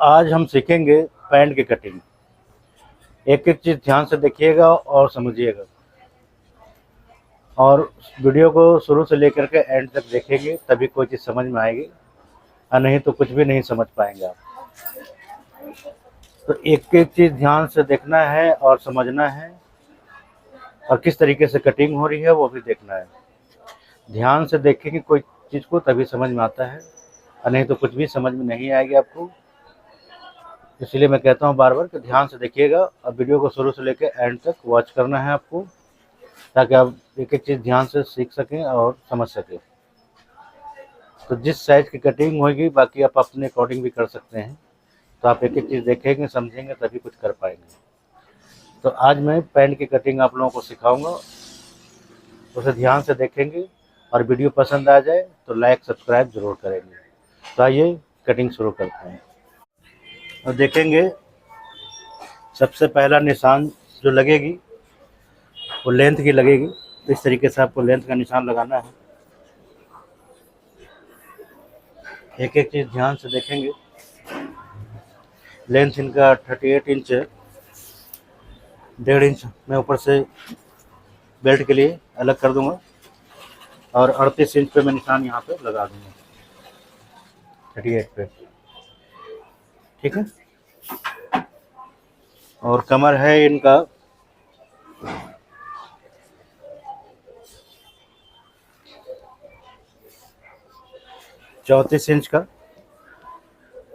आज हम सीखेंगे पैंट की कटिंग। एक एक चीज़ ध्यान से देखिएगा और समझिएगा, और वीडियो को शुरू से लेकर के एंड तक देखेंगे तभी कोई चीज़ समझ में आएगी, और नहीं तो कुछ भी नहीं समझ पाएंगे आप। तो एक एक चीज़ ध्यान से देखना है और समझना है, और किस तरीके से कटिंग हो रही है वो भी देखना है। ध्यान से देखेंगे कोई चीज़ को तभी समझ में आता है, और नहीं तो कुछ भी समझ में नहीं आएगी आपको। इसलिए मैं कहता हूँ बार बार कि ध्यान से देखिएगा और वीडियो को शुरू से लेकर एंड तक वॉच करना है आपको, ताकि आप एक एक चीज़ ध्यान से सीख सकें और समझ सकें। तो जिस साइज़ की कटिंग होगी बाकी आप अपने अकॉर्डिंग भी कर सकते हैं। तो आप एक एक चीज़ देखेंगे समझेंगे तभी कुछ कर पाएंगे। तो आज मैं पैंट की कटिंग आप लोगों को सिखाऊंगा, उसे ध्यान से देखेंगे, और वीडियो पसंद आ जाए तो लाइक सब्सक्राइब ज़रूर करेंगे। तो आइए कटिंग शुरू करते हैं। और देखेंगे सबसे पहला निशान जो लगेगी वो लेंथ की लगेगी। तो इस तरीके से आपको लेंथ का निशान लगाना है। एक एक चीज़ ध्यान से देखेंगे। लेंथ इनका 38 इंच है। 1.5 इंच मैं ऊपर से बेल्ट के लिए अलग कर दूंगा, और 38 इंच पे मैं निशान यहाँ पे लगा दूंगा, 38 पे। ठीक है। और कमर है इनका 34 इंच का।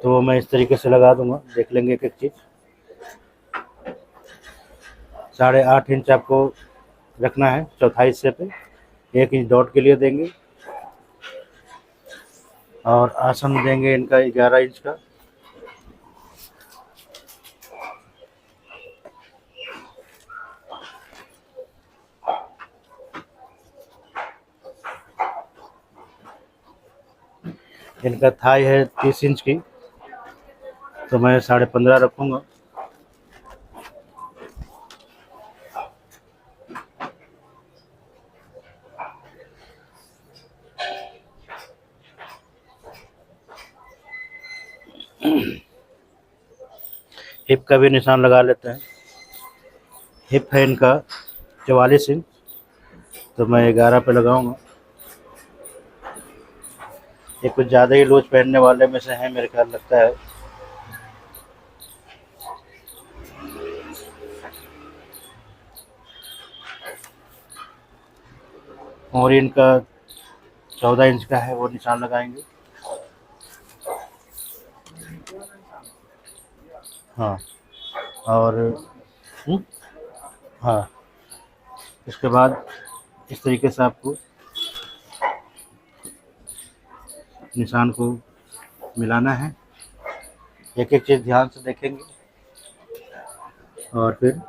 तो मैं इस तरीके से लगा दूंगा, देख लेंगे एक एक चीज़। 8.5 इंच आपको रखना है चौथाई हिस्से पे। 1 इंच डॉट के लिए देंगे, और आसन देंगे इनका 11 इंच का। इनका थाई है 30 इंच की, तो मैं 15.5 रखूँगा। हिप का भी निशान लगा लेते हैं। हिप है इनका 44 इंच, तो मैं 11 पे लगाऊंगा। ये कुछ ज़्यादा ही लूज पहनने वाले में से है मेरे ख्याल लगता है। और इनका 14 इंच का है, वो निशान लगाएंगे। हाँ, और हाँ, इसके बाद इस तरीके से आपको निशान को मिलाना है। एक एक चीज़ ध्यान से देखेंगे, और फिर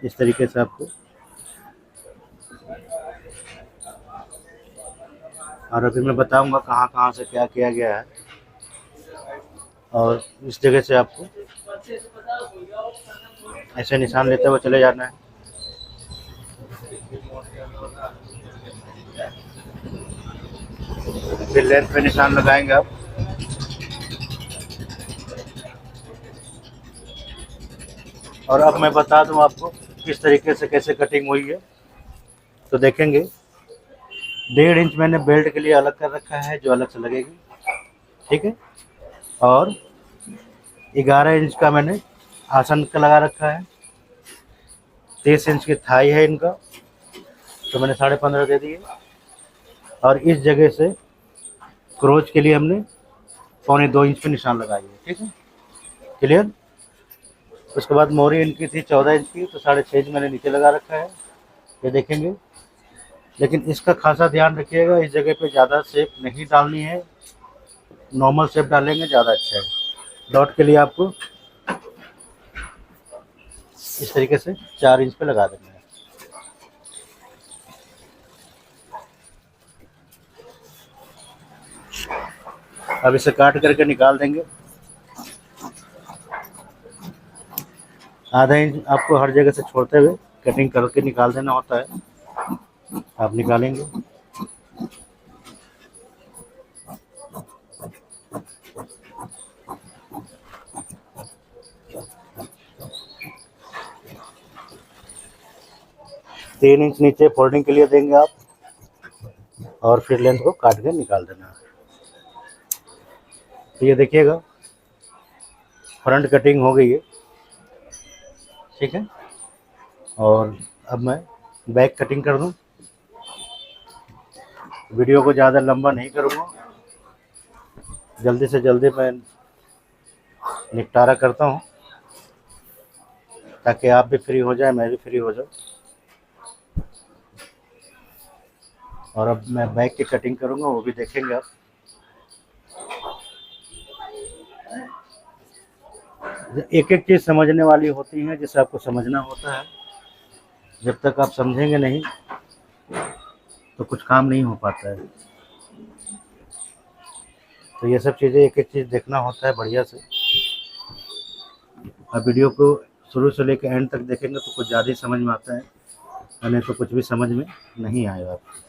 इस तरीके से आपको, और अभी मैं बताऊंगा कहाँ कहाँ से क्या किया गया है। और इस जगह से आपको ऐसे निशान लेते हुए चले जाना है। फिर लेंथ पे निशान लगाएंगे आप। और अब मैं बता दूं आपको किस तरीके से कैसे कटिंग हुई है। तो देखेंगे 1.5 इंच मैंने बेल्ट के लिए अलग कर रखा है, जो अलग से लगेगी। ठीक है। और 11 इंच का मैंने आसन का लगा रखा है। 30 इंच की थाई है इनका, तो मैंने 15.5 दे दिए। और इस जगह से क्रोच के लिए हमने 2.25 इंच पे निशान लगाई है। ठीक है, क्लियर। उसके बाद मोरी इनकी थी 14 इंच की, तो 6.5 इंच मैंने नीचे लगा रखा है, ये देखेंगे। लेकिन इसका खासा ध्यान रखिएगा, इस जगह पे ज़्यादा शेप नहीं डालनी है, नॉर्मल शेप डालेंगे ज़्यादा अच्छा है। डॉट के लिए आपको इस तरीके से 4 इंच पे लगा देना है। अब इसे काट करके निकाल देंगे। आधा इंच आपको हर जगह से छोड़ते हुए कटिंग करके निकाल देना होता है। आप निकालेंगे। 3 इंच नीचे फोल्डिंग के लिए देंगे आप, और फिर लेंथ को काट के निकाल देना है। तो ये देखिएगा फ्रंट कटिंग हो गई है, ठीक है। और अब मैं बैक कटिंग कर दूं। वीडियो को ज़्यादा लंबा नहीं करूँगा, जल्दी से जल्दी मैं निपटारा करता हूँ ताकि आप भी फ्री हो जाए, मैं भी फ्री हो जाऊँ। और अब मैं बैक की कटिंग करूँगा, वो भी देखेंगे आप। एक एक चीज़ समझने वाली होती है, जिसे आपको समझना होता है। जब तक आप समझेंगे नहीं तो कुछ काम नहीं हो पाता है। तो ये सब चीज़ें एक एक चीज़ देखना होता है बढ़िया से। आप वीडियो को शुरू से लेकर एंड तक देखेंगे तो कुछ ज़्यादा ही समझ में आता है, और नहीं तो कुछ भी समझ में नहीं आएगा आपको।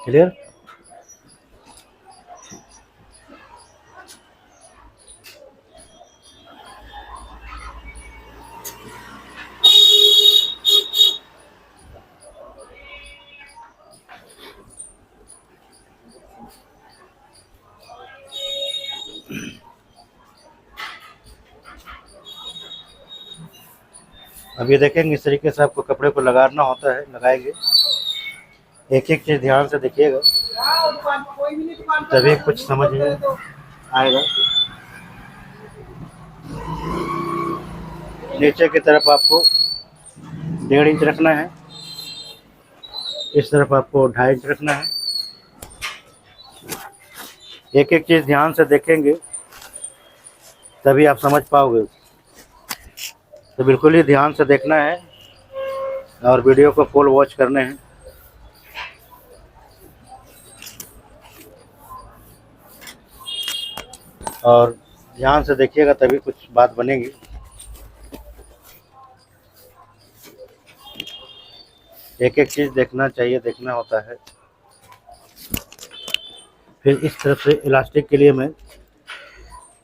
क्लियर? अब ये देखेंगे इस तरीके से आपको कपड़े को लगाना होता है, लगाएंगे। एक एक चीज़ ध्यान से देखिएगा, तभी कुछ समझ में आएगा। नीचे की तरफ आपको 1.5 इंच रखना है, इस तरफ आपको 2.5 इंच रखना है। एक एक चीज़ ध्यान से देखेंगे तभी आप समझ पाओगे। तो बिल्कुल ही ध्यान से देखना है और वीडियो को फुल वॉच करने हैं। और ध्यान से देखिएगा तभी कुछ बात बनेगी। एक एक चीज़ देखना चाहिए, देखना होता है। फिर इस तरफ से इलास्टिक के लिए मैं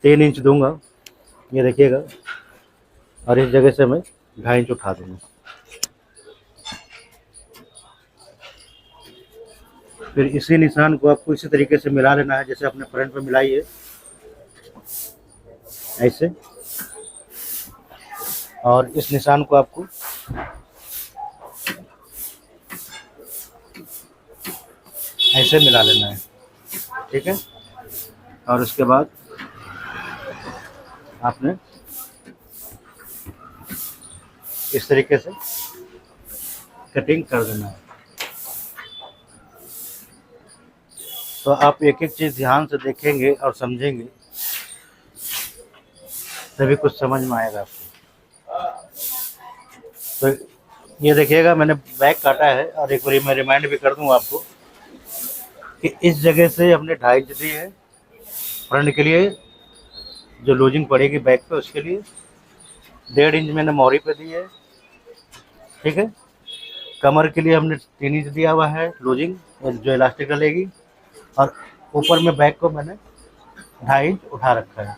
3 इंच दूंगा, ये देखिएगा, और इस जगह से मैं 2.5 इंच उठा दूंगा। फिर इसी निशान को आपको इसी तरीके से मिला लेना है, जैसे अपने फ्रंट पे मिलाई है ऐसे। और इस निशान को आपको ऐसे मिला लेना है, ठीक है। और उसके बाद आपने इस तरीके से कटिंग कर देना है। तो आप एक एक चीज़ ध्यान से देखेंगे और समझेंगे तभी कुछ समझ में आएगा आपको। तो ये देखिएगा मैंने बैक काटा है, और एक बार मैं रिमाइंड भी कर दूं आपको कि इस जगह से हमने 2.5 इंच दी है फ्रंट के लिए, जो लूजिंग पड़ेगी बैक पे उसके लिए। 1.5 इंच मैंने मोहरी पे दी है, ठीक है। कमर के लिए हमने 3 इंच दिया हुआ है लूजिंग, जो इलास्टिक डलेगी। और ऊपर में बैक को मैंने 2.5 इंच उठा रखा है,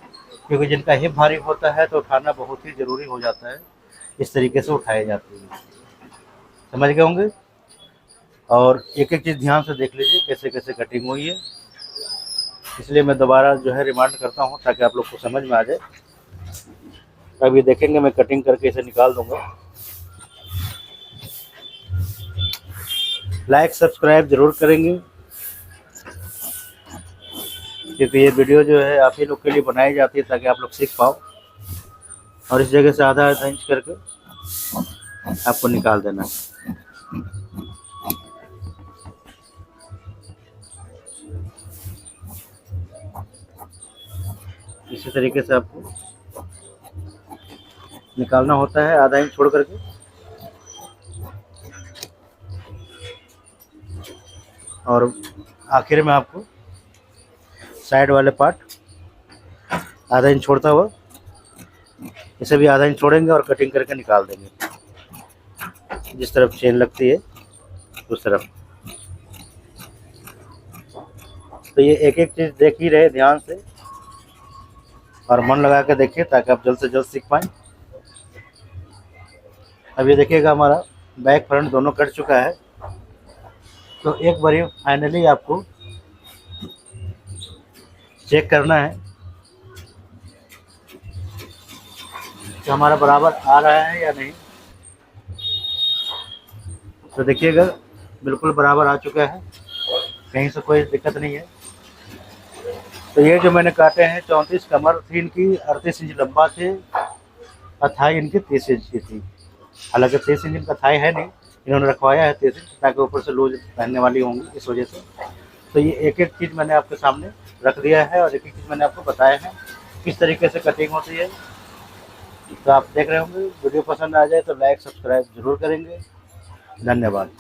क्योंकि जिनका हिप भारी होता है तो उठाना बहुत ही ज़रूरी हो जाता है। इस तरीके से उठाए जाते हैं, समझ गए होंगे। और एक एक चीज़ ध्यान से देख लीजिए कैसे कैसे कटिंग हुई है। इसलिए मैं दोबारा जो है रिमाइंड करता हूँ ताकि आप लोग को समझ में आ जाए। अभी देखेंगे मैं कटिंग करके इसे निकाल दूंगा। लाइक सब्सक्राइब ज़रूर करेंगे, क्योंकि ये वीडियो जो है आप ही लोग के लिए बनाई जाती है ताकि आप लोग सीख पाओ। और इस जगह से आधा इंच करके आपको निकाल देना है। इसी तरीके से आपको निकालना होता है, आधा इंच छोड़ करके। और आखिर में आपको साइड वाले पार्ट आधा इंच छोड़ता हुआ इसे भी आधा इंच छोड़ेंगे और कटिंग करके निकाल देंगे। जिस तरफ चेन लगती है उस तरफ। तो ये एक एक चीज़ देख ही रहे ध्यान से, और मन लगा के देखिए ताकि आप जल्द से जल्द सीख पाएँ। अब ये देखिएगा हमारा बैक फ्रंट दोनों कट चुका है। तो एक बारी फाइनली आपको चेक करना है कि हमारा बराबर आ रहा है या नहीं। तो देखिएगा बिल्कुल बराबर आ चुका है, कहीं से कोई दिक्कत नहीं है। तो ये जो मैंने काटे हैं 34 कमर थी इनकी, 38 इंच लंबा थे और थाई इनकी 30 इंच की थी। हालांकि 30 इंच इनका थाई है नहीं, इन्होंने रखवाया है 30 इंच ताकि ऊपर से लूज पहनने वाली होंगी, इस वजह से। तो ये एक एक चीज़ मैंने आपके सामने रख दिया है और एक एक चीज़ मैंने आपको बताया है किस तरीके से कटिंग होती है। तो आप देख रहे होंगे, वीडियो पसंद आ जाए तो लाइक सब्सक्राइब जरूर करेंगे। धन्यवाद।